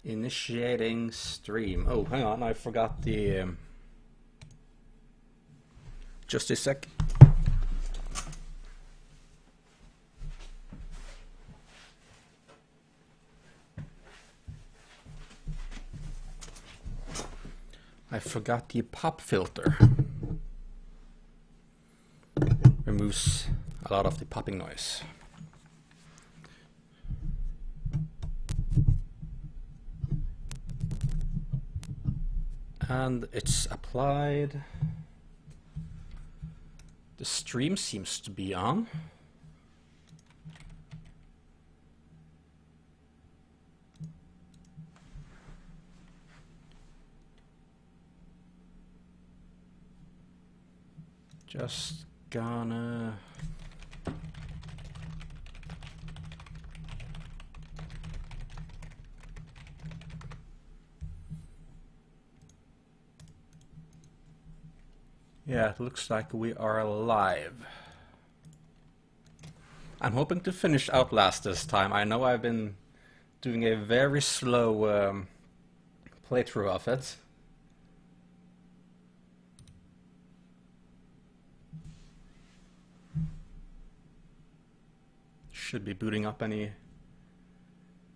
Initiating stream. Oh, hang on, I forgot the... Just a sec. I forgot the pop filter. Removes a lot of the popping noise. And it's applied. The stream seems to be on. Just gonna... Yeah, it looks like we are live. I'm hoping to finish Outlast this time. I know I've been doing a very slow playthrough of it. Should be booting up any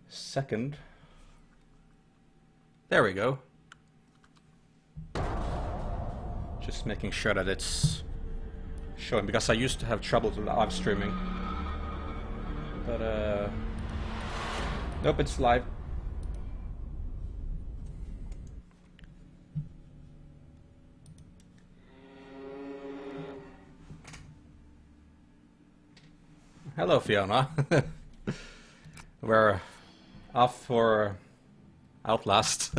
second. There we go. Just making sure that it's showing, because I used to have trouble with live streaming. But nope, it's live. Hello, Fiona. We're off for Outlast.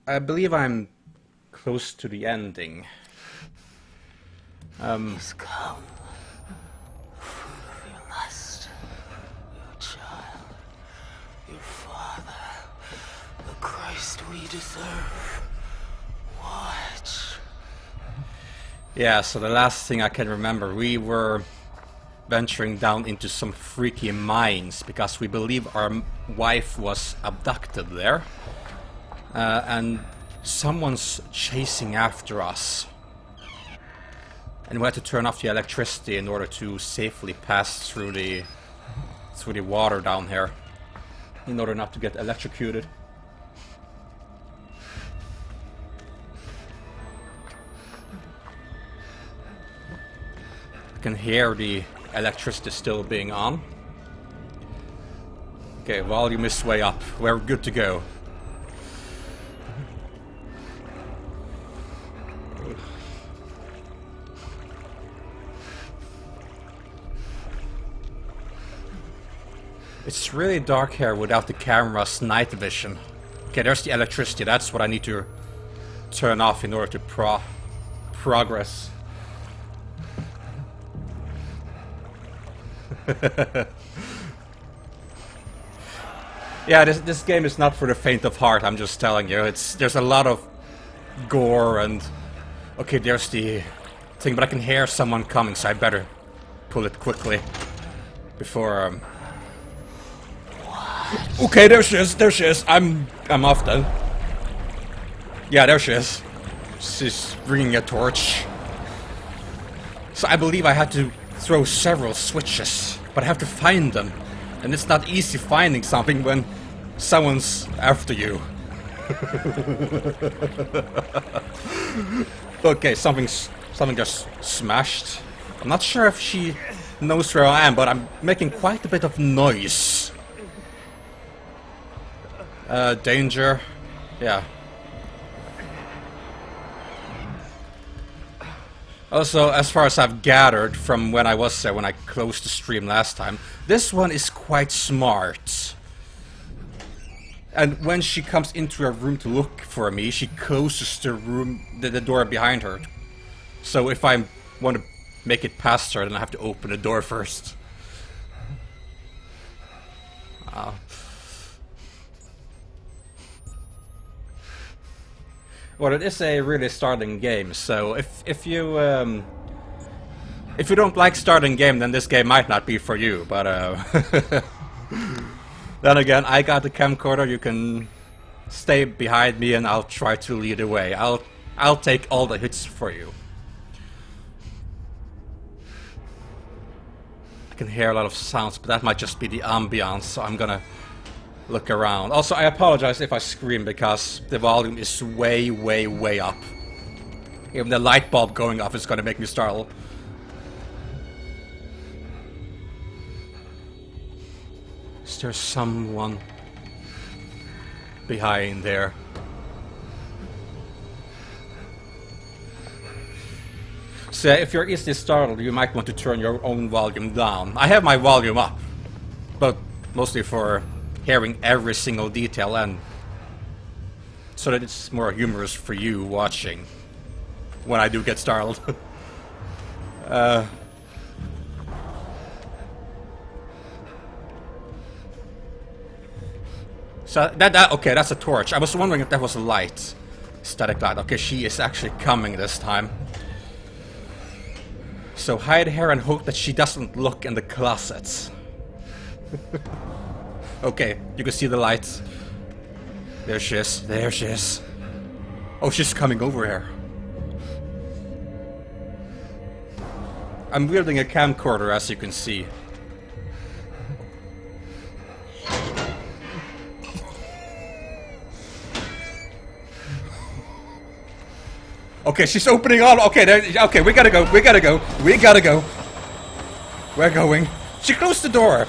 I believe I'm close to the ending. He's come. Fruit of your lust, your child, your father, the Christ we deserve. Watch. Yeah, so the last thing I can remember, we were venturing down into some freaky mines because we believe our wife was abducted there. And someone's chasing after us. And we had to turn off the electricity in order to safely pass through the water down here, in order not to get electrocuted. I can hear the electricity still being on. Okay, volume is way up. We're good to go. It's really dark here without the camera's night vision. Okay, there's the electricity. That's what I need to turn off in order to progress. Yeah, this game is not for the faint of heart, I'm just telling you. There's a lot of gore and... Okay, there's the thing, but I can hear someone coming, so I better pull it quickly before... Okay, there she is, I'm off then. Yeah, there she is. She's bringing a torch. So I believe I had to throw several switches, but I have to find them. And it's not easy finding something when someone's after you. Okay, something just smashed. I'm not sure if she knows where I am, but I'm making quite a bit of noise. Danger. Yeah. Also, as far as I've gathered from when I was there, when I closed the stream last time, this one is quite smart. And when she comes into her room to look for me, she closes the door behind her. So if I want to make it past her, then I have to open the door first. Well, it is a really starting game, so if you don't like starting game, then this game might not be for you. But Then again, I got the camcorder. You can stay behind me, and I'll try to lead the way. I'll take all the hits for you. I can hear a lot of sounds, but that might just be the ambiance, so I'm gonna look around. Also, I apologize if I scream because the volume is way, way, way up. Even the light bulb going off is gonna make me startle. Is there someone behind there? So if you're easily startled, you might want to turn your own volume down. I have my volume up, but mostly for hearing every single detail and so that it's more humorous for you watching when I do get startled. So okay, that's a torch. I was wondering if that was a light. Static light. Okay, she is actually coming this time. So hide here and hope that she doesn't look in the closets. Okay, you can see the lights. There she is. There she is. Oh, she's coming over here. I'm wielding a camcorder, as you can see. Okay, she's opening all. Okay, okay, we gotta go. We gotta go. We gotta go. We're going. She closed the door.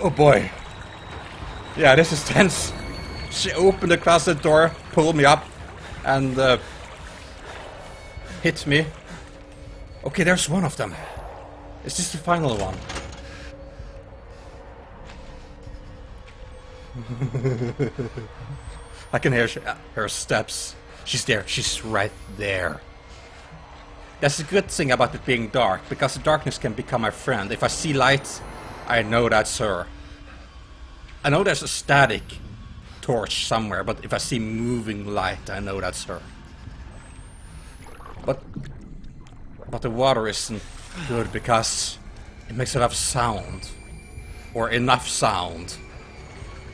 Oh boy. Yeah, this is tense. She opened the closet door, pulled me up, and hit me. Okay, there's one of them. Is this the final one? I can hear her steps. She's there. She's right there. That's a good thing about it being dark, because the darkness can become my friend. If I see light, I know that's her. I know there's a static torch somewhere, but if I see moving light, I know that's her. But the water isn't good because it makes a lot of sound. Or enough sound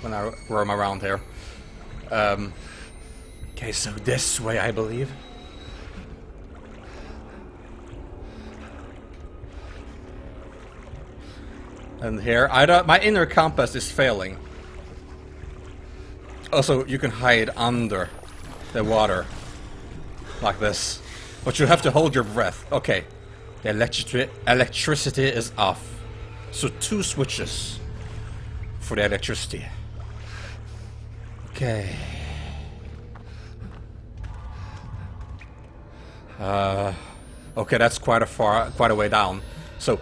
when I roam around here. Okay, so this way, I believe. And here, my inner compass is failing. Also, you can hide under the water. Like this. But you have to hold your breath. Okay. The electricity is off. So 2 switches for the electricity. Okay. Okay, that's quite a way down. So,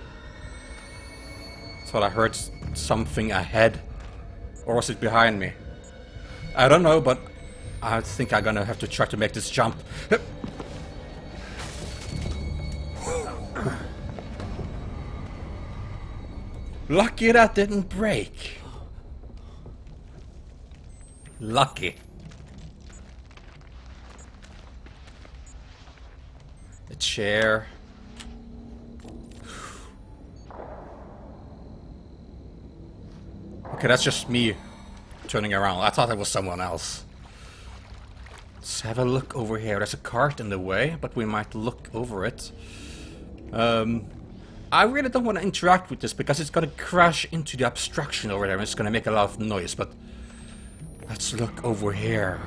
thought I heard something ahead, or was it behind me? I don't know, but I think I'm gonna have to try to make this jump. Lucky that didn't break. Lucky. A chair. Okay, that's just me turning around. I thought it was someone else. Let's have a look over here. There's a cart in the way, but we might look over it. I really don't want to interact with this because it's gonna crash into the obstruction over there and it's gonna make a lot of noise, but let's look over here.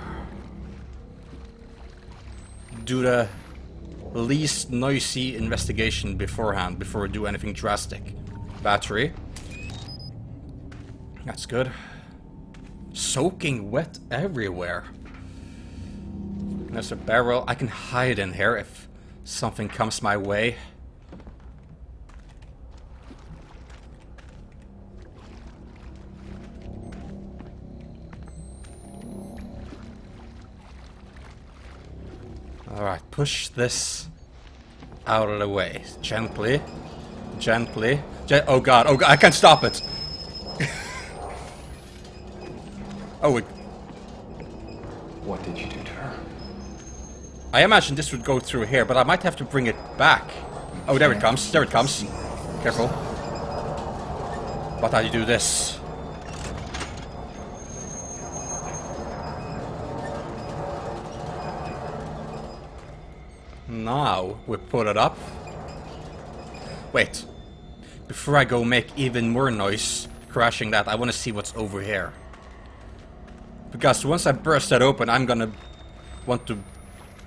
Do the least noisy investigation beforehand, before we do anything drastic. Battery. That's good. Soaking wet everywhere. There's a barrel. I can hide in here if something comes my way. Alright, push this out of the way. Gently. Gently. Oh god, I can't stop it! Oh, What did you do to her? I imagined this would go through here, but I might have to bring it back. Oh, there it comes. There it comes. Careful. But I do this. Now we put it up. Wait. Before I go make even more noise crashing that, I want to see what's over here. Because once I burst that open, I'm gonna want to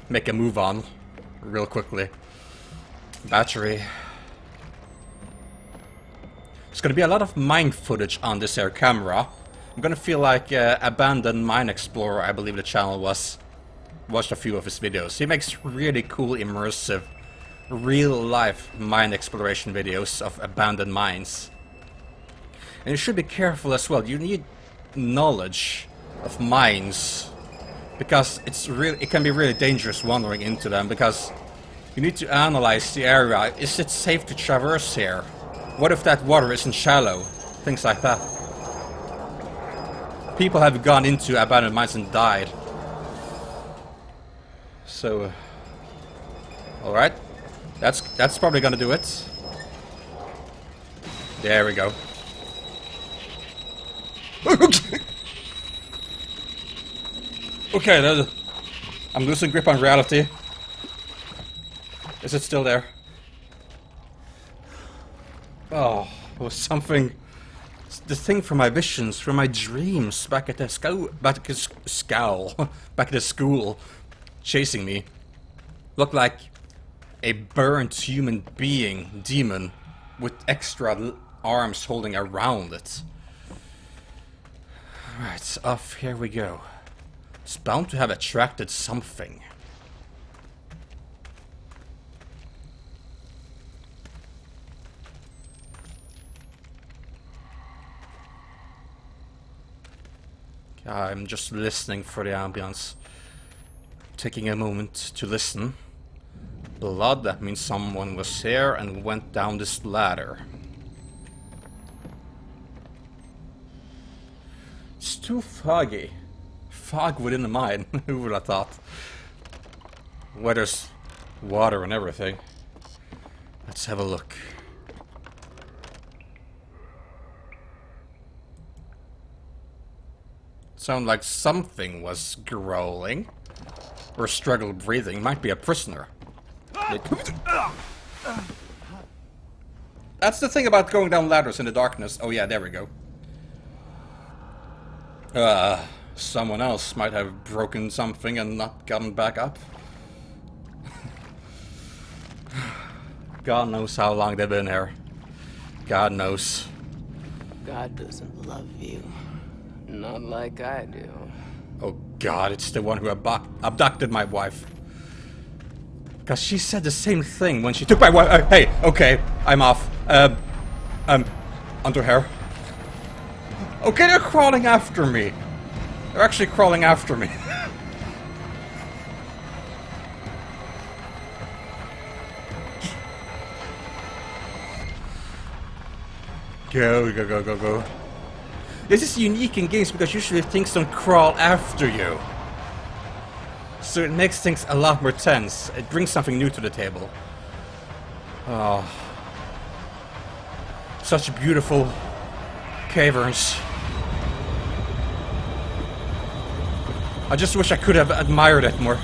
make a move on real quickly. Battery. There's gonna be a lot of mine footage on this air camera. I'm gonna feel like Abandoned Mine Explorer, I believe the channel was. Watched a few of his videos. He makes really cool, immersive, real-life mine exploration videos of abandoned mines. And you should be careful as well. You need knowledge of mines, because it can be really dangerous wandering into them, because you need to analyze the area. Is it safe to traverse here? What if that water isn't shallow? Things like that. People have gone into abandoned mines and died. So, alright. That's probably gonna do it. There we go. Okay, I'm losing grip on reality. Is it still there? Oh, it was something. The thing from my visions, from my dreams, back at the school, chasing me, looked like a burnt human being, demon, with extra arms holding around it. Right, off here we go. It's bound to have attracted something. I'm just listening for the ambience. Taking a moment to listen. Blood, that means someone was here and went down this ladder. It's too foggy. Fog within the mine. Who would have thought? Where there's water and everything. Let's have a look. Sound like something was growling. Or struggled breathing. Might be a prisoner. That's the thing about going down ladders in the darkness. Oh yeah, there we go. Someone else might have broken something and not gotten back up. God knows how long they've been here. God knows. God doesn't love you. Not like I do. Oh God, it's the one who abducted my wife. Because she said the same thing when she took my wife. Hey, okay, I'm off. Under here. Okay, they're crawling after me. They're actually crawling after me. Go, go, go, go, go. This is unique in games because usually things don't crawl after you. So it makes things a lot more tense. It brings something new to the table. Oh. Such beautiful caverns. I just wish I could have admired it more.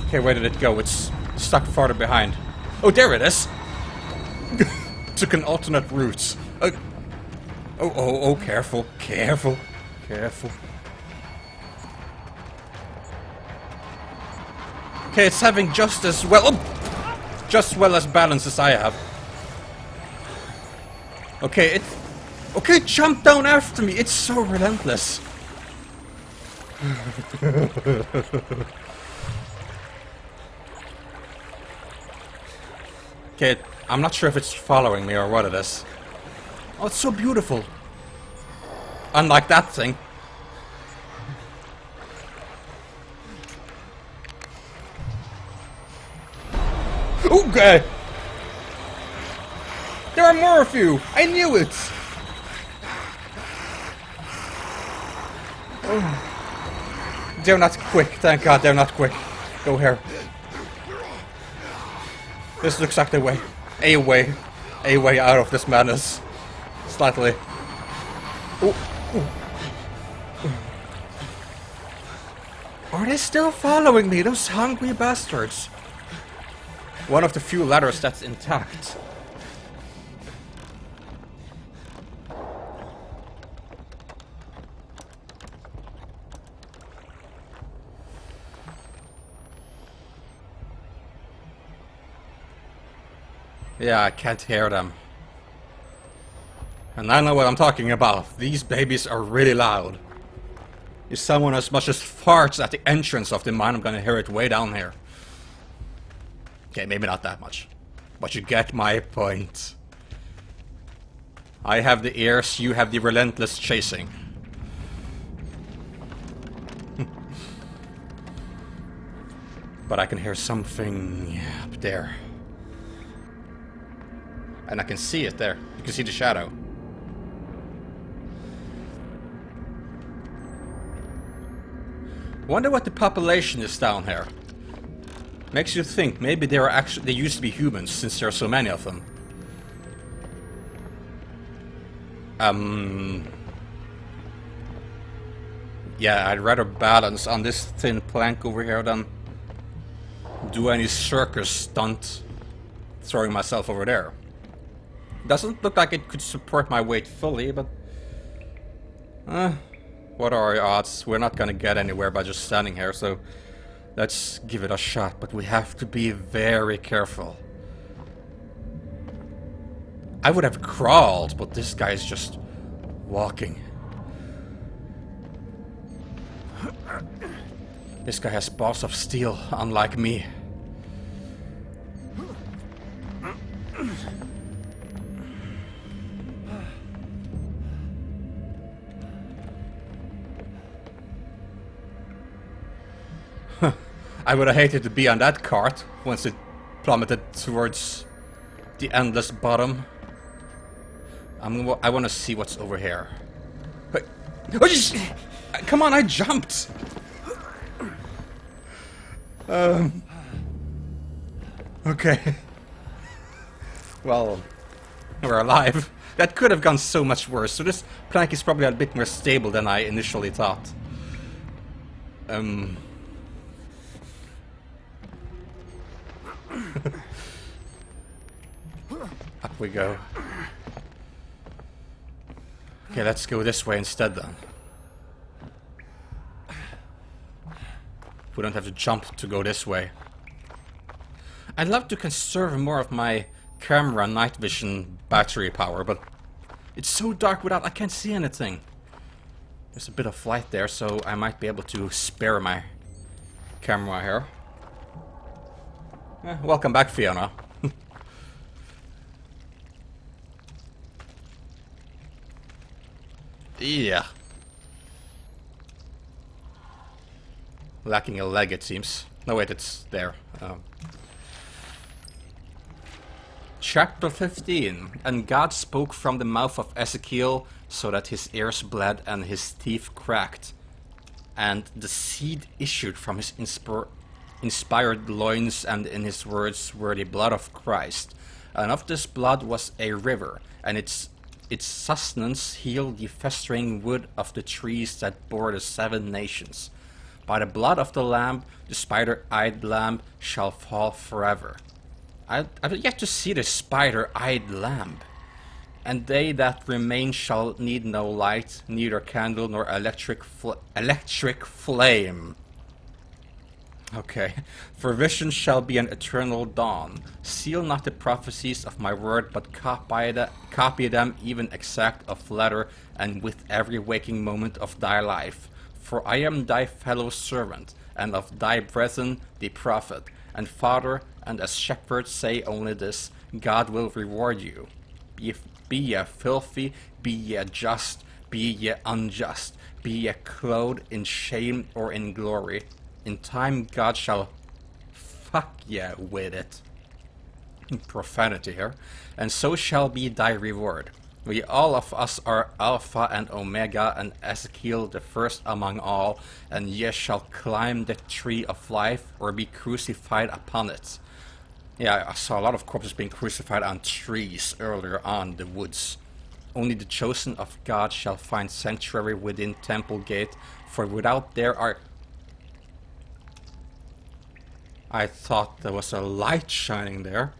Okay, where did it go? It's stuck farther behind. Oh, there it is! Took an alternate route. Oh, careful, careful, careful. Okay, it's having just as well, just well as balance as I have. Okay, jump down after me. It's so relentless. Okay, I'm not sure if it's following me or what it is. Oh, it's so beautiful. Unlike that thing. Okay. There are more of you. I knew it. Oh. They're not quick. Thank God they're not quick. Go here. This looks like the way. A way out of this madness. Slightly. Are they still following me, those hungry bastards? One of the few ladders that's intact. Yeah, I can't hear them. And I know what I'm talking about. These babies are really loud. If someone as much as farts at the entrance of the mine, I'm gonna hear it way down here. Okay, maybe not that much. But you get my point. I have the ears, you have the relentless chasing. But I can hear something up there. And I can see it there. You can see the shadow. Wonder what the population is down here. Makes you think maybe they used to be humans since there are so many of them. Yeah, I'd rather balance on this thin plank over here than do any circus stunt throwing myself over there. Doesn't look like it could support my weight fully, but what are the odds? We're not gonna get anywhere by just standing here, so let's give it a shot, but we have to be very careful. I would have crawled, but this guy's just walking. This guy has balls of steel, unlike me. I would have hated to be on that cart once it plummeted towards the endless bottom. I want to see what's over here. Wait. Oh, come on, I jumped! Okay. Well, we're alive. That could have gone so much worse, so this plank is probably a bit more stable than I initially thought. Up we go. Okay, let's go this way instead then. We don't have to jump to go this way. I'd love to conserve more of my camera night vision battery power, but it's so dark without I can't see anything. There's a bit of light there, so I might be able to spare my camera here. Welcome back, Fiona. Yeah. Lacking a leg, it seems. No, wait, it's there. Chapter 15. And God spoke from the mouth of Ezekiel, so that his ears bled and his teeth cracked. And the seed issued from his inspired loins, and in his words were the blood of Christ. And of this blood was a river, and its sustenance healed the festering wood of the trees that bore the 7 nations. By the blood of the Lamb, the spider-eyed Lamb shall fall forever. I've yet to see the spider-eyed Lamb. And they that remain shall need no light, neither candle nor electric flame. Okay. For vision shall be an eternal dawn. Seal not the prophecies of my word, but copy them even exact of letter, and with every waking moment of thy life. For I am thy fellow servant, and of thy brethren the prophet, and father, and as shepherd say only this, God will reward you. Be ye filthy, be ye just, be ye unjust, be ye clothed in shame or in glory. In time God shall fuck ye with it. Profanity here. And so shall be thy reward. We all of us are Alpha and Omega, and Ezekiel the first among all, and ye shall climb the tree of life, or be crucified upon it. Yeah, I saw a lot of corpses being crucified on trees earlier on in the woods. Only the chosen of God shall find sanctuary within temple gate, for without there are... I thought there was a light shining there.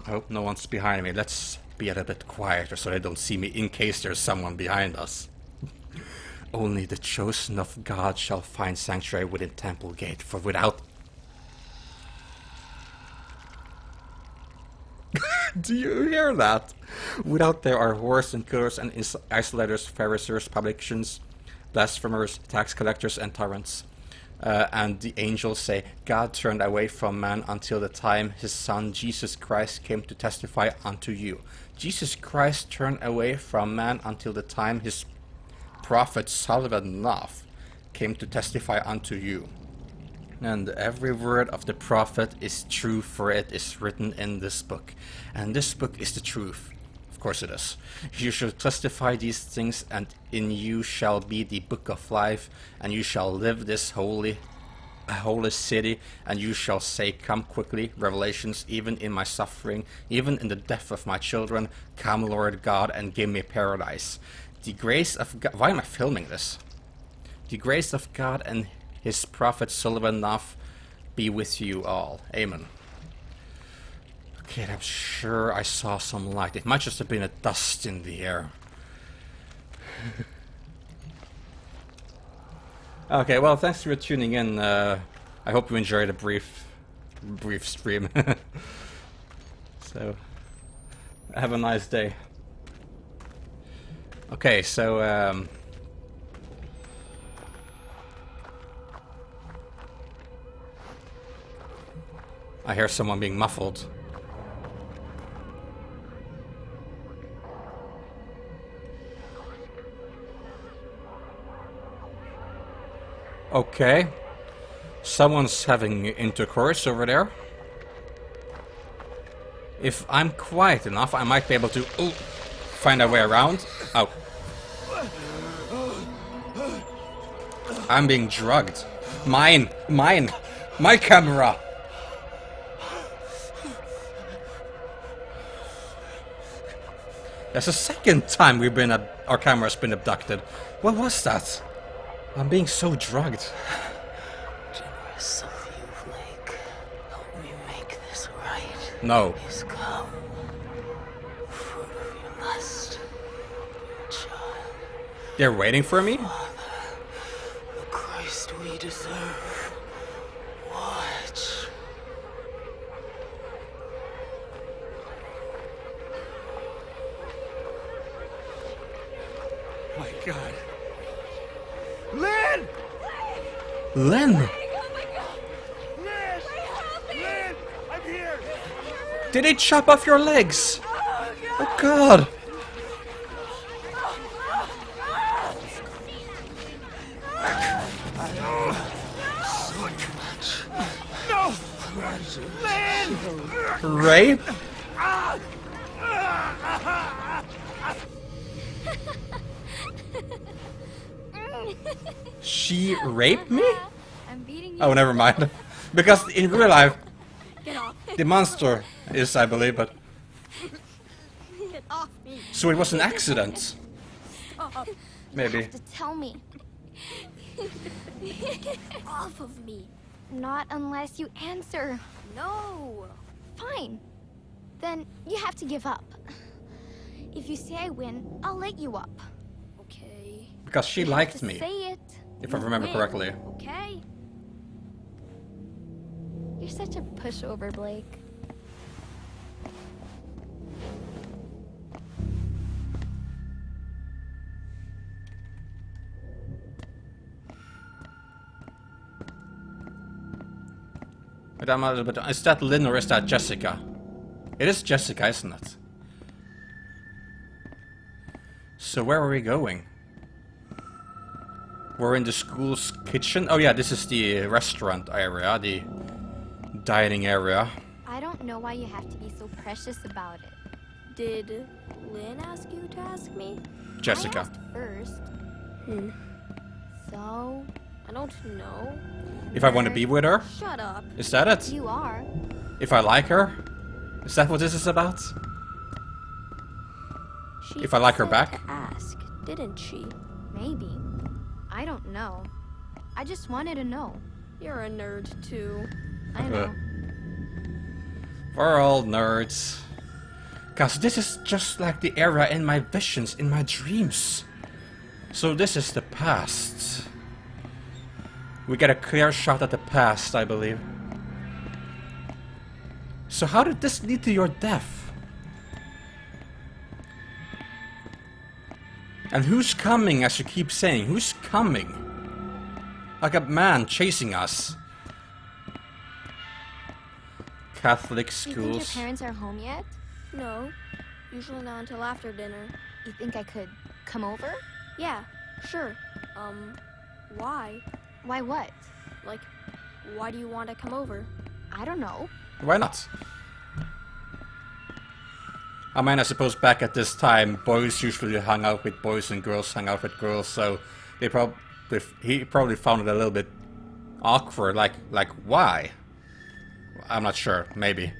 I hope no one's behind me. Let's be a little bit quieter so they don't see me in case there's someone behind us. Only the chosen of God shall find sanctuary within temple gate, for without... Do you hear that? Without there are whores and killers and isolators, Pharisees, publicans, blasphemers, tax collectors, and tyrants. And the angels say, God turned away from man until the time his son Jesus Christ came to testify unto you. Jesus Christ turned away from man until the time his prophet Solomon came to testify unto you. And every word of the prophet is true, for it is written in this book. And this book is the truth. Of course it is. You shall testify these things, and in you shall be the book of life, and you shall live this holy city, and you shall say, come quickly, Revelations, even in my suffering, even in the death of my children, come Lord God, and give me paradise. The grace of God... Why am I filming this? The grace of God and his prophet Solomon be with you all. Amen. Okay, I'm sure I saw some light. It might just have been a dust in the air. Okay, well, thanks for tuning in. I hope you enjoyed a brief stream. So, have a nice day. Okay, so, I hear someone being muffled. Okay. Someone's having intercourse over there. If I'm quiet enough, I might be able to find a way around. Oh. I'm being drugged. Mine! Mine! My camera! That's the second time our camera's been abducted. What was that? I'm being so drugged. Generous of you, Blake. Help me make this right. No. Please come. Fruit of your lust. Your child. They're waiting for me? Father, the Christ we deserve. Watch. My God. Lynn! Lynn! Lynn! Lynn! I'm here! Did they chop off your legs? Oh God! No! Lynn! Rape? She raped me? I'm beating you. Oh, never mind. Because in real life, Get off. the monster is, I believe, but... Get off me. So it was an accident. Stop. Maybe. You have to tell me. Off of me. Not unless you answer. No. Fine. Then you have to give up. If you say I win, I'll let you up. Okay. Because she You have liked to me, Say it. if I You remember win, correctly. Okay. You're such a pushover, Blake. Wait, I'm a little bit... Is that Lynn or is that Jessica? It is Jessica, isn't it? So where are we going? We're in the school's kitchen. Oh yeah, this is the restaurant area, the dining area. I don't know why you have to be so precious about it. Did Lynn ask you to ask me? I Jessica. asked first. So, I don't know. If I want to be with her? Shut up. Is that it? you are. If I like her? Is that what this is about? She If I like her said back? to ask, didn't she? Maybe. I don't know. I just wanted to know. You're a nerd too. I know. We're all nerds. Cause this is just like the era in my visions, in my dreams. So this is the past. We get a clear shot at the past, I believe. So how did this lead to your death? And who's coming, as you keep saying? Who's coming? Like a man chasing us. Catholic You think your schools. parents are home yet? No, usually not until after dinner. You think I could come over? Yeah, sure. Why? Why what? Like, why do you want to come over? I don't know. Why not? I mean, I suppose back at this time, boys usually hung out with boys and girls hung out with girls, so he probably found it a little bit awkward. Like why? I'm not sure. Maybe.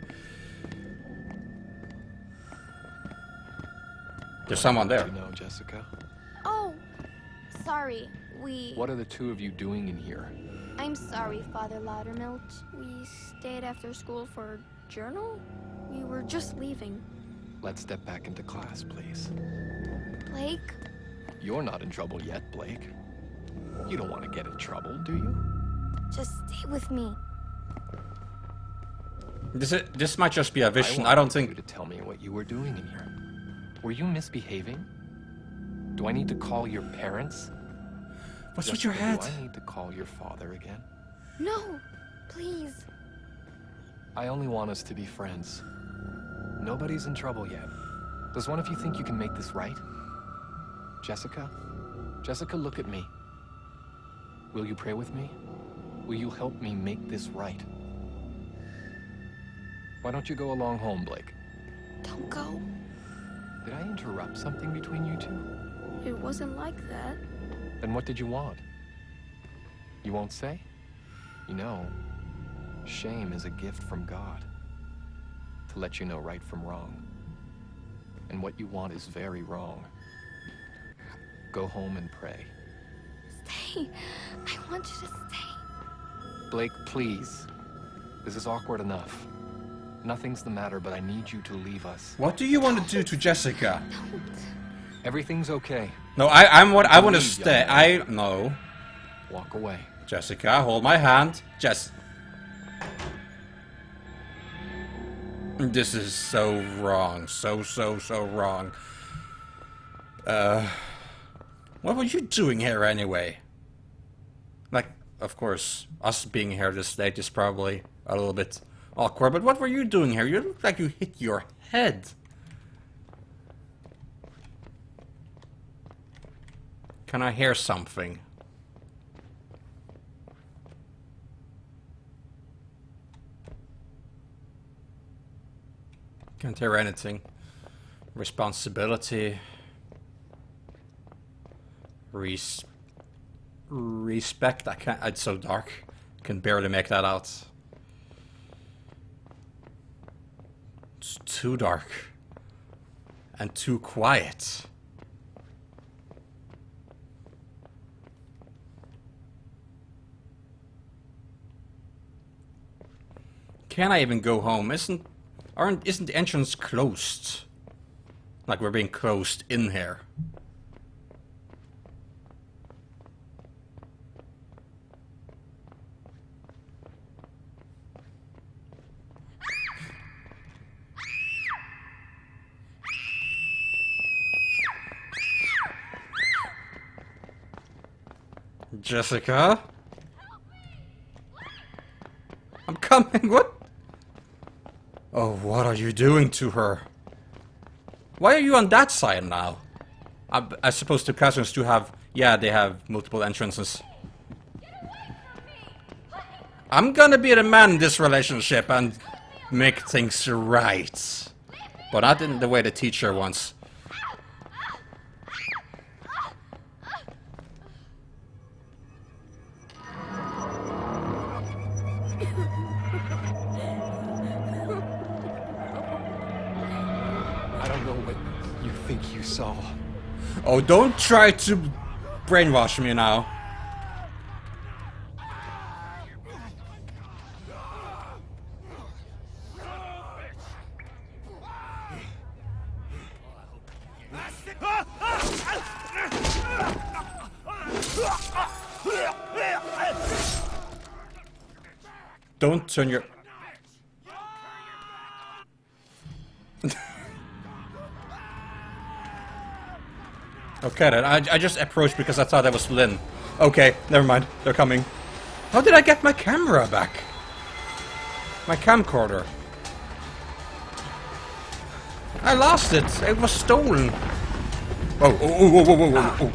There's someone there. You know, Jessica? Oh, sorry. What are the two of you doing in here? I'm sorry, Father Loudermilk. We stayed after school for journal? We were just leaving. Let's step back into class, please. Blake? You're not in trouble yet, Blake. You don't want to get in trouble, do you? Just stay with me. This might just be a vision. want I don't think. you to tell me what you were doing in here. Were you misbehaving? Do I need to call your parents? What's with your Jessica, head? Do I need to call your father again? No, please. I only want us to be friends. Nobody's in trouble yet. Does one of you think you can make this right? Jessica? Jessica, look at me. Will you pray with me? Will you help me make this right? Why don't you go along home, Blake? Don't go. Did I interrupt something between you two? It wasn't like that. Then what did you want? You won't say? You know, shame is a gift from God. To let you know right from wrong. And what you want is very wrong. Go home and pray. Stay. I want you to stay. Blake, please. This is awkward enough. Nothing's the matter, but I need you to leave us. What do you want to do to Jessica? Everything's okay. No, I want to Leave, stay. young No. Walk away. Jessica, hold my hand. This is so wrong. So wrong. What were you doing here anyway? Like, of course, us being here this late is probably a little bit awkward, but what were you doing here? You look like you hit your head. Can I hear something? Can't hear anything. Responsibility. Respect. I can't. It's so dark. Can barely make that out. It's too dark. And too quiet. Can I even go home? Isn't the entrance closed? Like we're being closed in here. Jessica? I'm coming. What? Oh, what are you doing to her? Why are you on that side now? I suppose the classrooms do have... Yeah, they have multiple entrances. I'm gonna be the man in this relationship and make things right. But not in the way the teacher wants. I don't know what you think you saw? Oh, don't try to brainwash me now. Don't turn your... Okay then, I just approached because I thought that was Lynn. Okay, never mind, they're coming. How did I get my camera back? My camcorder. I lost it, it was stolen. Oh, oh, oh, oh, oh, oh, oh.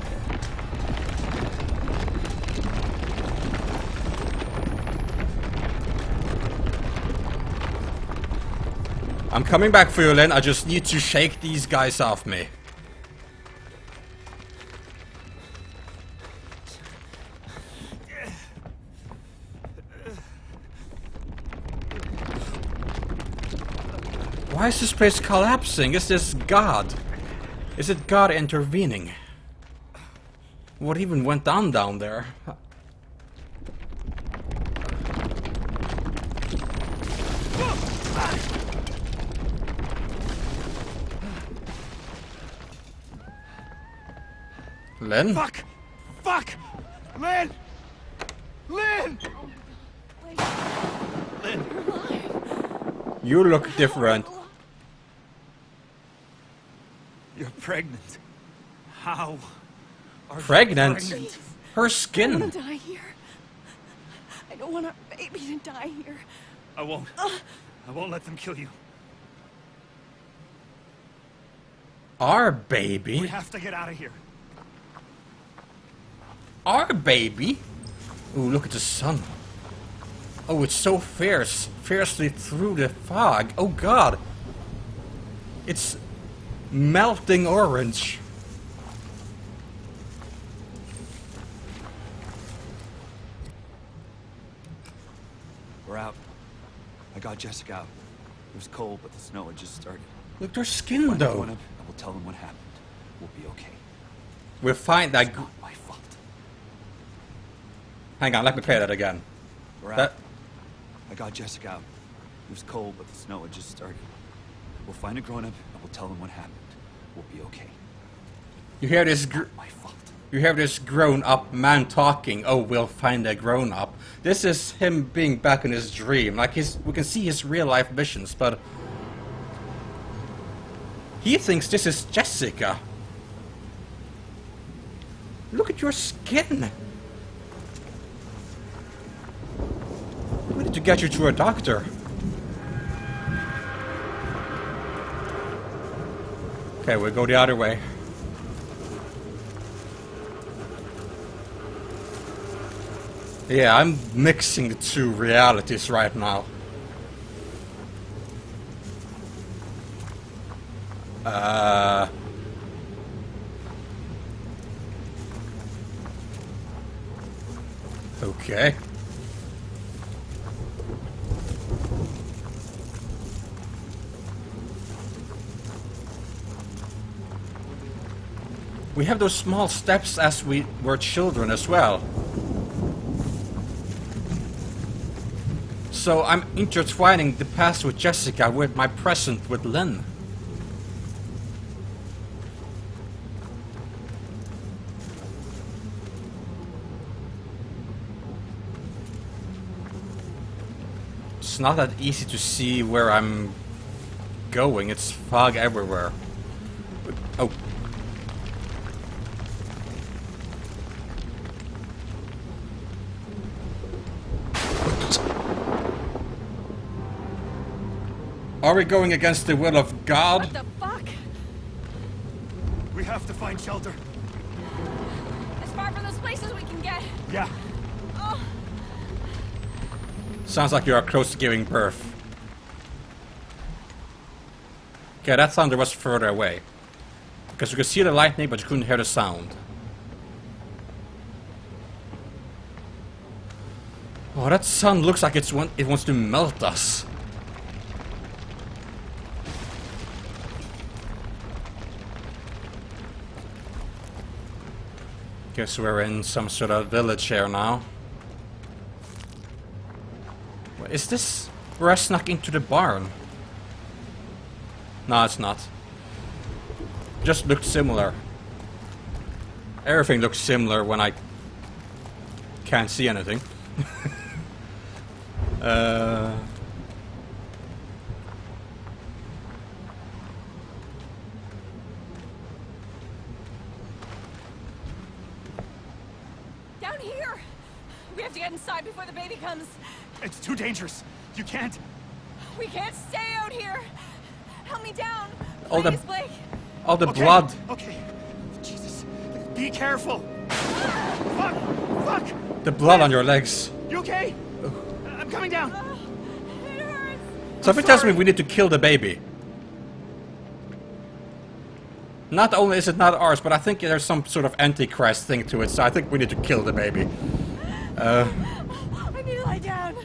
I'm coming back for you, Lynn. I just need to shake these guys off me. Why is this place collapsing? Is this God? Is it God intervening? What even went on down there? Lynn? Fuck! Fuck! Lynn! Lynn! You look different. You're pregnant. How? Are you Pregnant? pregnant? Her I skin. want to die here. I don't want our baby to die here. I won't. I won't let them kill you. Our We baby? have to get out of here. Our baby? Ooh, look at the sun. Oh, it's so fierce. Fiercely through the fog. Oh god. It's melting orange. We're out. I got Jessica out. It was cold, but the snow had just started. Look at her skin Find though. one of them, and we'll tell them what happened. We'll be okay. We'll find that. It's not my fault. Hang on, let me play that again. We're out. That. I got Jessica out. It was cold, but the snow had just started. We'll find a grown-up, and we'll tell them what happened. We'll be okay. You hear this? Not my fault. You hear this grown-up man talking. Oh, we'll find a grown-up. This is him being back in his dream. Like we can see his real-life visions, but he thinks this is Jessica. Look at your skin. We need to get you to a doctor. Okay, we'll go the other way. Yeah, I'm mixing the two realities right now. Okay. We have those small steps as we were children as well. So I'm intertwining the past with Jessica with my present with Lynn. It's not that easy to see where I'm going. It's fog everywhere. Oh. Are we going against the will of God? What the fuck? We have to find shelter. As far from this place as we can get. Yeah. Oh, Sounds like you are close to giving birth. Okay, that thunder was further away. Because you could see the lightning, but you couldn't hear the sound. Oh, that sun looks like it wants to melt us. Guess we're in some sort of village here now. Is this where I snuck into the barn? No, it's not. Just looked similar. Everything looks similar when I can't see anything. Down here! We have to get inside before the baby comes. It's too dangerous. You can't. We can't stay out here. Help me down. All the- Please, Blake. All the Okay, blood. Okay. Jesus. Be careful. Fuck. Fuck. The blood on your legs. You okay? I'm coming down. It hurts. Something tells me we need to kill the baby. Not only is it not ours, but I think there's some sort of antichrist thing to it, so I think we need to kill the baby. I need to lie down.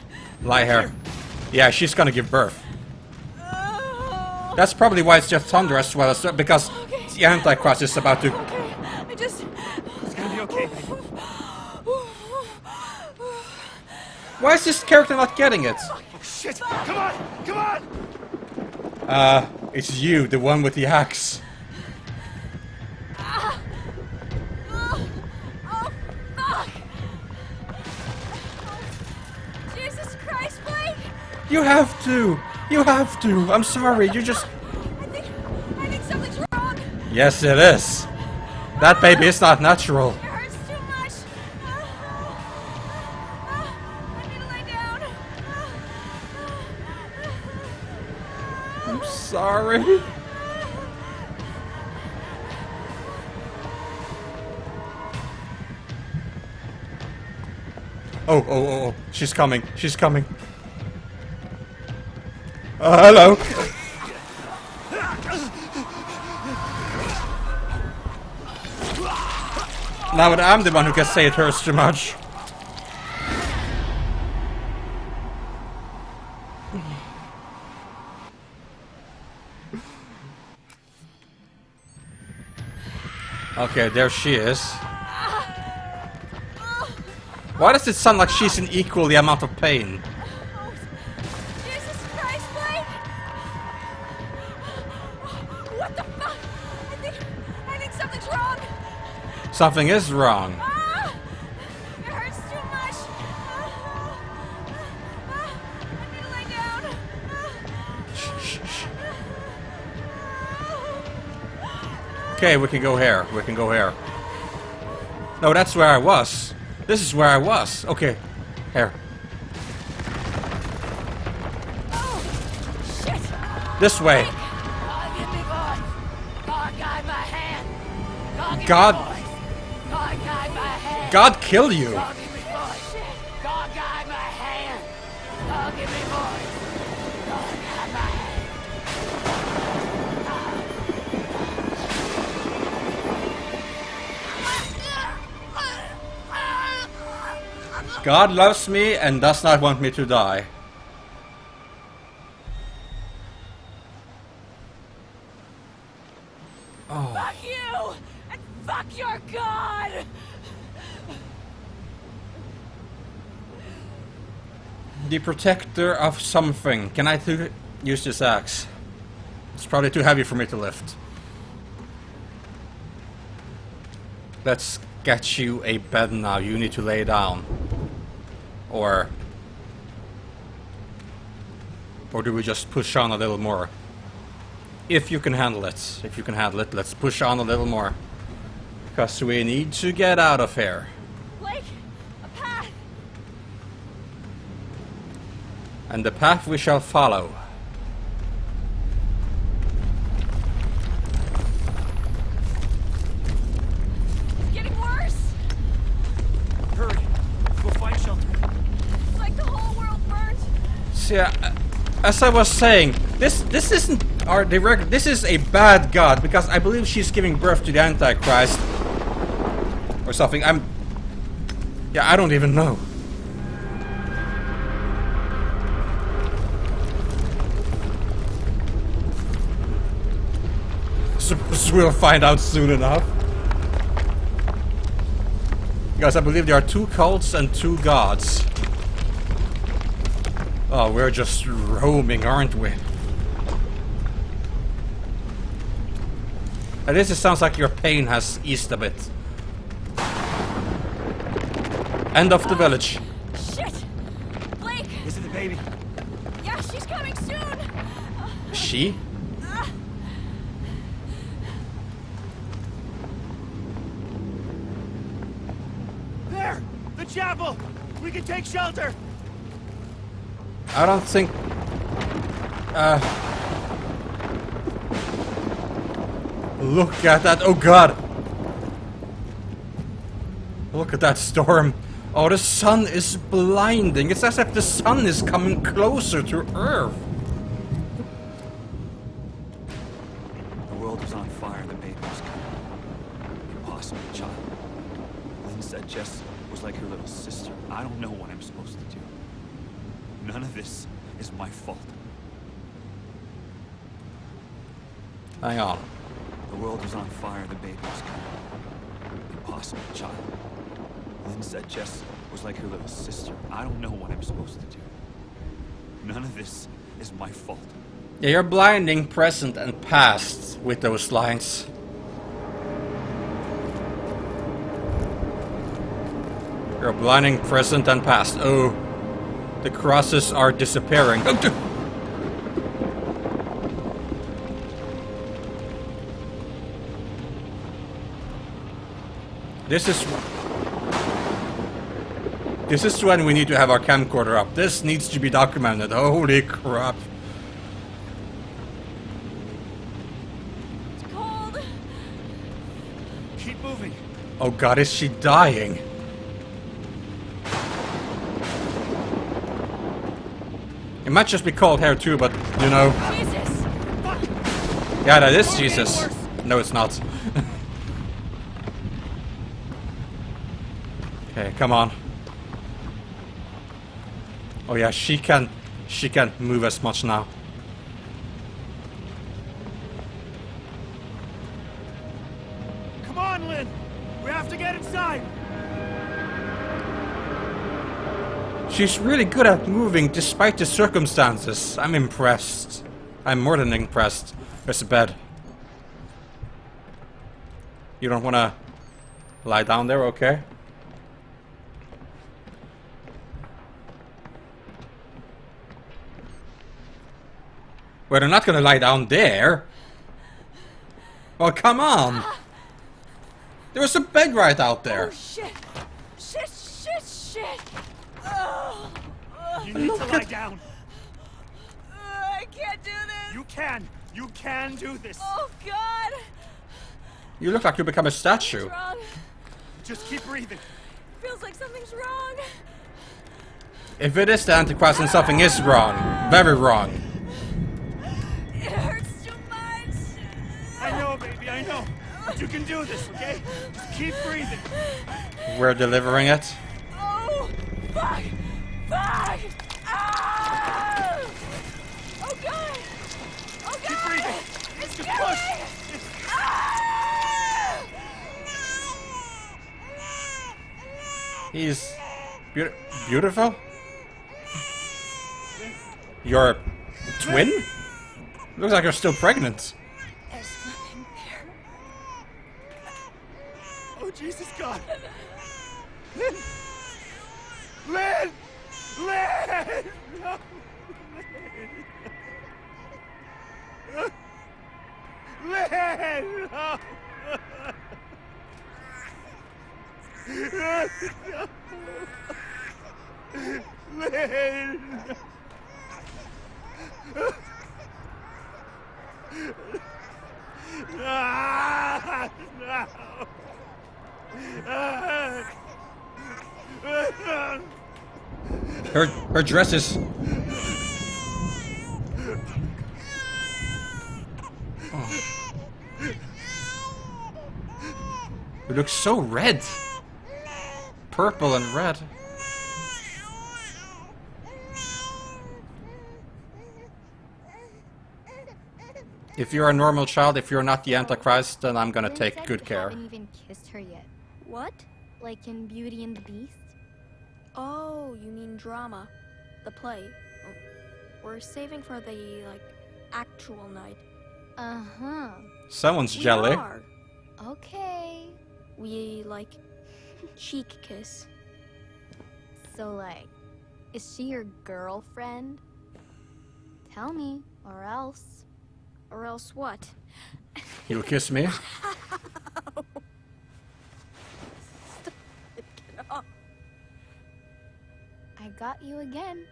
Lie here. Yeah, she's gonna give birth. Oh. That's probably why it's just thunder as well, because the Antichrist is about to... Okay, I just... It's gonna be okay. Why is this character not getting it? Oh, shit. Come on. Come on. It's you, the one with the axe. Oh, fuck! Jesus Christ, Blake! You have to! You have to! I'm sorry, you just... I think something's wrong. Yes, it is. That baby is not natural. It hurts too much. I need to lay down. I'm sorry. Oh, she's coming, she's coming. Hello. Now that I'm the one who can say it hurts too much. Okay, there she is. Why does it sound like she's in equal the amount of pain? Jesus Christ, Blake! What the fuck? I think something's wrong. Something is wrong. It hurts too much. I need to lay down. Shh. Okay, we can go here. We can go here. No, that's where I was. This is where I was. Okay, here. Oh, shit! This way. God, give me voice. God, guide my hand. God, give God- me voice. God, guide my hand. God kill you. God, give me voice. God, guide my hand. God, give me voice. God, guide my hand. God loves me and does not want me to die. Oh. Fuck you! And fuck your God! The protector of something. Can I use this axe? It's probably too heavy for me to lift. Let's get you a bed now. You need to lay down. Or do we just push on a little more? If you can handle it. If you can handle it, let's push on a little more. Because we need to get out of here. Blake, a path! And the path we shall follow. It's getting worse! Hurry. We'll find shelter. It's like the whole world burned. See, as I was saying, this isn't our direct. This is a bad god because I believe she's giving birth to the Antichrist or something. I don't even know. So we'll find out soon enough. Because I believe there are 2 cults and 2 gods. Oh, we're just roaming, aren't we? At least it sounds like your pain has eased a bit. End of the village. Shit! Blake! Is it the baby? Yeah, she's coming soon! She? There! The chapel! We can take shelter! I don't think... Look at that. Oh god. Look at that storm. Oh, the sun is blinding. It's as if the sun is coming closer to Earth. The world was on fire, the baby was coming. Impossible, child. Lynn said Jess was like her little sister. I don't know what I'm supposed to do. None of this is my fault. Hang on. The world was on fire, the baby was coming. Impossible, child. Lynn said Jess was like her little sister. I don't know what I'm supposed to do. None of this is my fault. Yeah, you're blinding present and past with those lines. You're blinding present and past. Oh, the crosses are disappearing. This is when we need to have our camcorder up. This needs to be documented. Holy crap. It's cold! Keep moving. Oh god, is she dying? It might just be cold here too, but you know. Jesus! Yeah, that is Jesus. No, it's not. Okay, come on. Oh yeah, she can't move as much now. Come on, Lynn! We have to get inside! She's really good at moving despite the circumstances. I'm impressed. I'm more than impressed. There's a bed. You don't want to lie down there, okay? Well, they're not going to lie down there. Well, come on. There was a bed right out there. Oh, shit! Shit, shit, shit! Oh, You need to lie down! I can't do this! You can! You can do this! Oh, God! You look like you become a statue. What's wrong? Just keep breathing! Feels like something's wrong. If it is the Antichrist, then something is wrong. Very wrong. It hurts too much. I know, baby, I know! But you can do this, okay? Just keep breathing! We're delivering it. Oh, fuck! Fuck! Ah! Oh, God! Oh, God! Keep breathing! It's Just killing push! me! Ah! He's beautiful. Your twin? Looks like you're still pregnant. There's nothing there. Oh, Jesus God! Lynn! Lynn! Lynn! No! Lynn! No! Lynn! Ah, no! Her dress is. Oh. It looks so red. Purple and red. If you're a normal child, if you're not the Antichrist, then I'm gonna Lynn take said good you care. haven't even kissed her yet. What? like in Beauty and the Beast? Oh, you mean drama. The play. We're saving for the, like, actual night. Uh-huh. Someone's We jelly. are. Okay. We, like, cheek kiss. So, like, is she your girlfriend? Tell me, or else. Or else what? You'll kiss me? Get off. I got you again.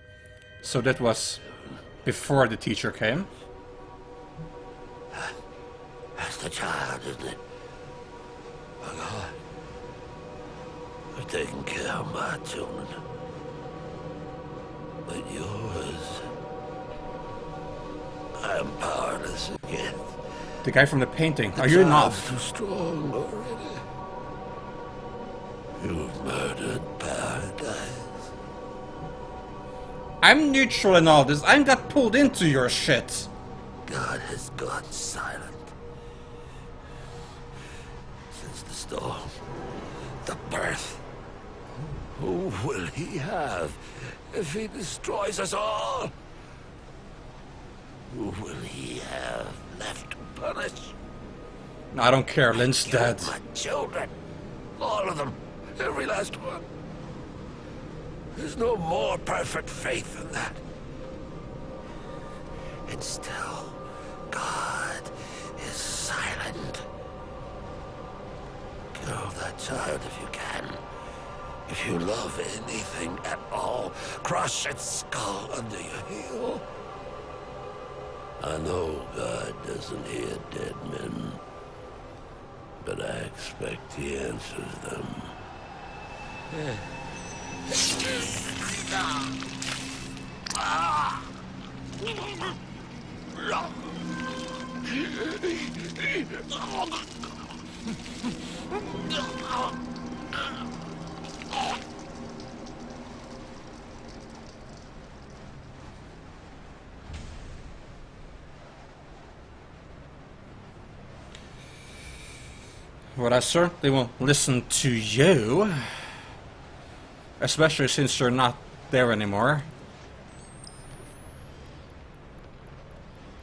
So that was before the teacher came. That's the child, isn't it? My God. They're taking care of my children. But yours... I am powerless again. The guy from the painting. Are you not? Too strong already. You've murdered paradise. I'm neutral in all this. I got pulled into your shit. God has gone silent. Since the storm, the birth. Who will he have if he destroys us all? Who will he have left to punish? I don't care. Lynn's dead. My children. All of them. Every last one. There's no more perfect faith than that. And still, God is silent. Kill that child if you can. If you love anything at all, crush its skull under your heel. I know God doesn't hear dead men, but I expect he answers them. Well, I certainly won't listen to you. Especially since you're not there anymore.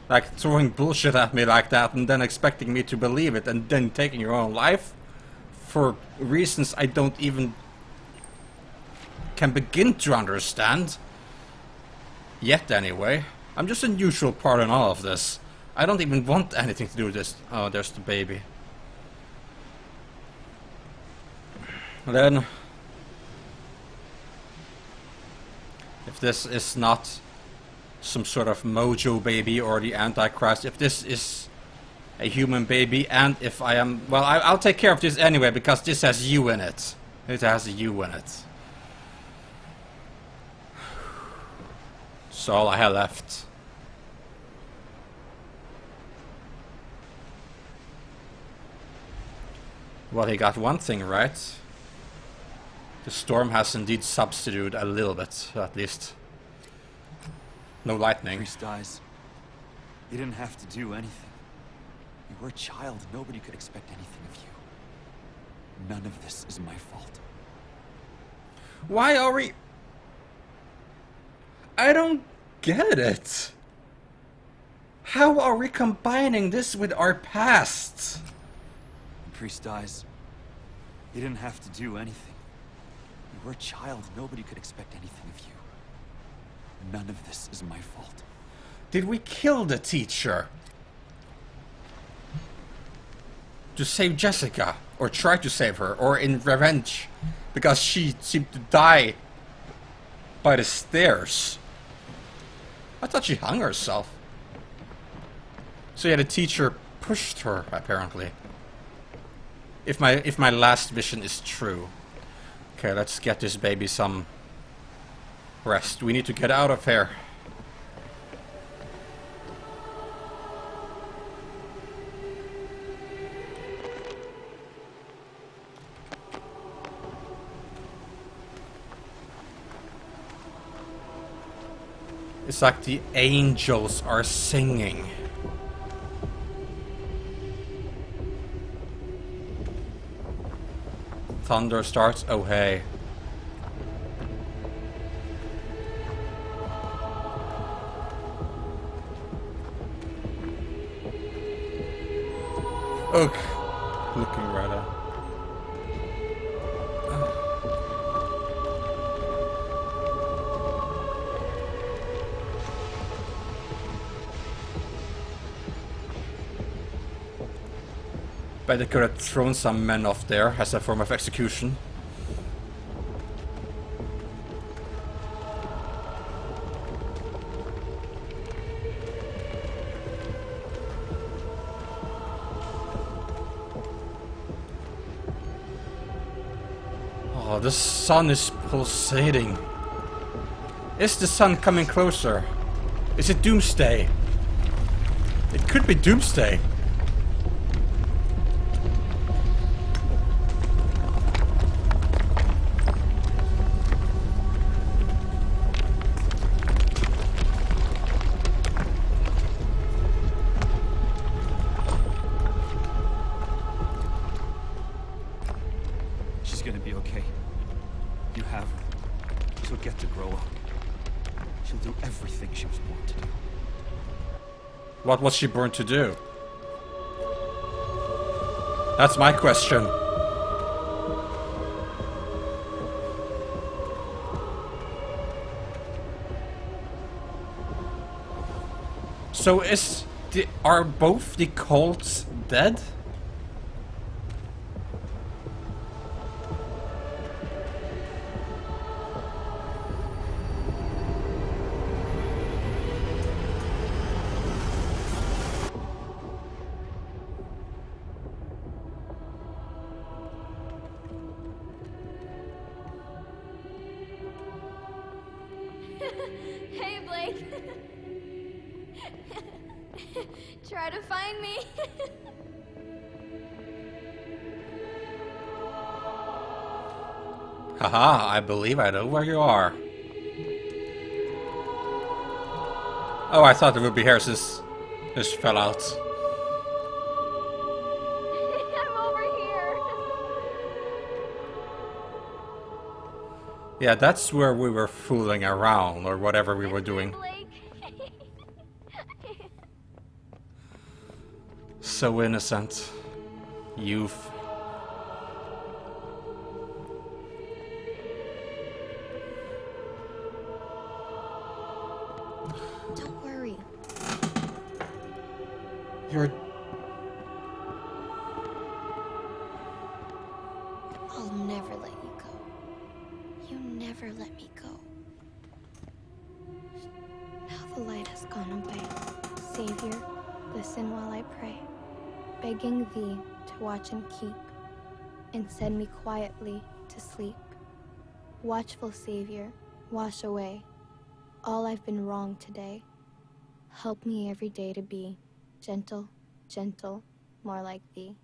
Like, throwing bullshit at me like that and then expecting me to believe it and then taking your own life for reasons I don't even can begin to understand. Yet, anyway. I'm just a neutral part in all of this. I don't even want anything to do with this. Oh, there's the baby. Then, if this is not some sort of mojo baby or the Antichrist, if this is a human baby, and if I am... Well, I'll take care of this anyway, because this has you in it. It has you in it. So all I have left. Well, he got one thing right. The storm has indeed substituted a little bit, at least. No lightning. Priest dies. You didn't have to do anything. You were a child. Nobody could expect anything of you. None of this is my fault. Why are we... I don't get it. How are we combining this with our past? The priest dies. You didn't have to do anything. You were a child. Nobody could expect anything of you. None of this is my fault. Did we kill the teacher? To save Jessica? Or try to save her? Or in revenge? Because she seemed to die by the stairs. I thought she hung herself. So yeah, the teacher pushed her, apparently. If my last vision is true. Okay, let's get this baby some rest. We need to get out of here. It's like the angels are singing. Thunder starts. Oh, hey. Ugh. Looking rather. Bet they could have thrown some men off there as a form of execution. Oh, the sun is pulsating. Is the sun coming closer? Is it doomsday? It could be doomsday. She's gonna be okay. You have her. She'll get to grow up. She'll do everything she was born to do. What was she born to do? That's my question. So are both the cults dead? Hey, Blake. Try to find me. Haha, I believe I know where you are. Oh, I thought it would be here since this fell out. I'm over here. Yeah, that's where we were fooling around, or whatever we were doing. Blake. So innocent. Youth. Don't worry. You're... I'll never let you go. You never let me go. Now the light has gone away. Savior, listen while I pray, begging thee to watch and keep, and send me quietly to sleep. Watchful Savior, wash away all I've been wrong today. Help me every day to be gentle, gentle, more like thee.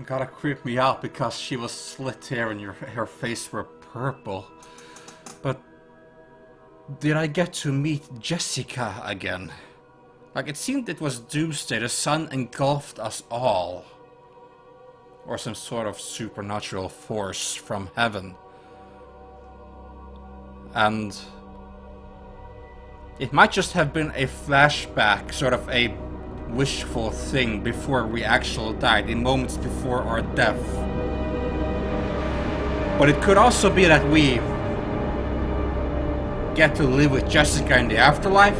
Gotta creep me out because she was slit hair and her face were purple. But did I get to meet Jessica again? Like, it seemed it was doomsday, the sun engulfed us all. Or some sort of supernatural force from heaven. And it might just have been a flashback, sort of a wishful thing before we actually died, in moments before our death. But it could also be that we get to live with Jessica in the afterlife.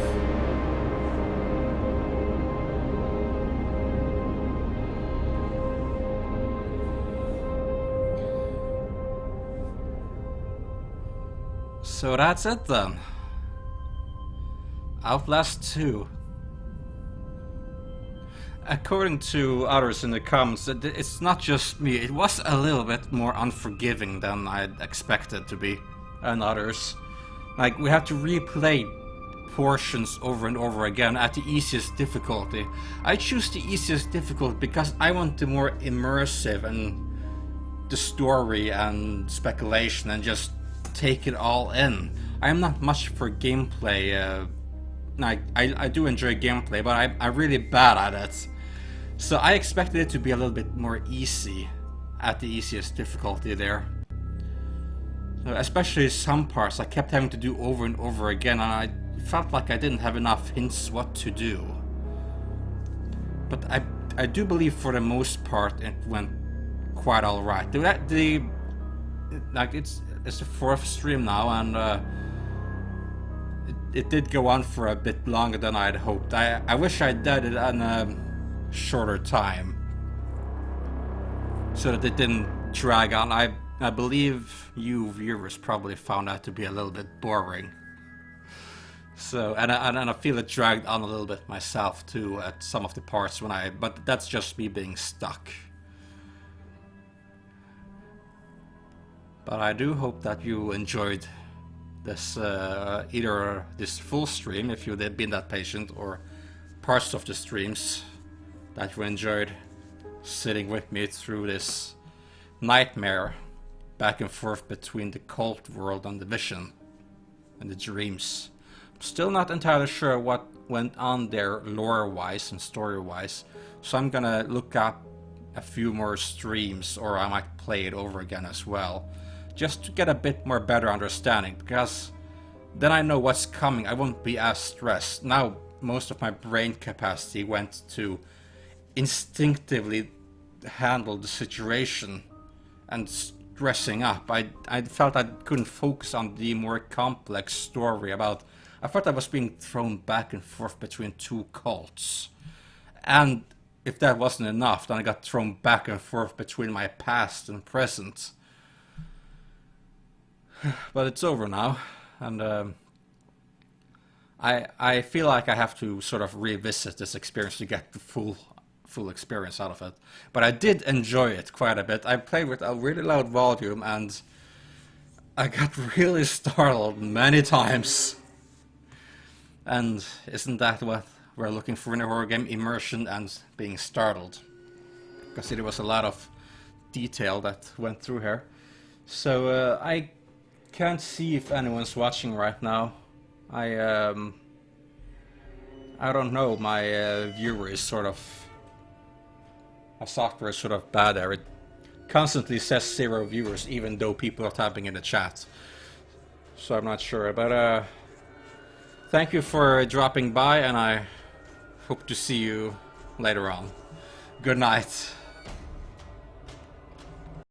So that's it then. Outlast II. According to others in the comments, it's not just me, it was a little bit more unforgiving than I'd expected to be, and others. Like, we have to replay portions over and over again at the easiest difficulty. I choose the easiest difficulty because I want the more immersive and the story and speculation and just take it all in. I am not much for gameplay I do enjoy gameplay, but I'm really bad at it. So I expected it to be a little bit more easy, at the easiest difficulty there. So especially some parts I kept having to do over and over again, and I felt like I didn't have enough hints what to do. But I do believe for the most part it went quite alright. Like it's the 4th stream now, and it did go on for a bit longer than I'd hoped. I wish I did it in a shorter time, so that it didn't drag on. I believe you viewers probably found that to be a little bit boring. So, and I feel it dragged on a little bit myself too at some of the parts but that's just me being stuck. But I do hope that you enjoyed this, either this full stream, if you had been that patient, or parts of the streams, that you enjoyed sitting with me through this nightmare back and forth between the cult world and the vision and the dreams. I'm still not entirely sure what went on there lore-wise and story-wise, so I'm gonna look up a few more streams, or I might play it over again as well, just to get a bit more better understanding, because then I know what's coming. I won't be as stressed. Now most of my brain capacity went to instinctively handle the situation and stressing up. I felt I couldn't focus on the more complex story about... I thought I was being thrown back and forth between two cults. And if that wasn't enough, then I got thrown back and forth between my past and present. But it's over now, and I feel like I have to sort of revisit this experience to get the full experience out of it. But I did enjoy it quite a bit. I played with a really loud volume, and I got really startled many times. And isn't that what we're looking for in a horror game? Immersion and being startled. Because there was a lot of detail that went through here. So I can't see if anyone's watching right now. I don't know, my viewer is sort of... my software is sort of bad there. It constantly says 0 viewers even though people are typing in the chat. So I'm not sure, but thank you for dropping by, and I hope to see you later on. Good night.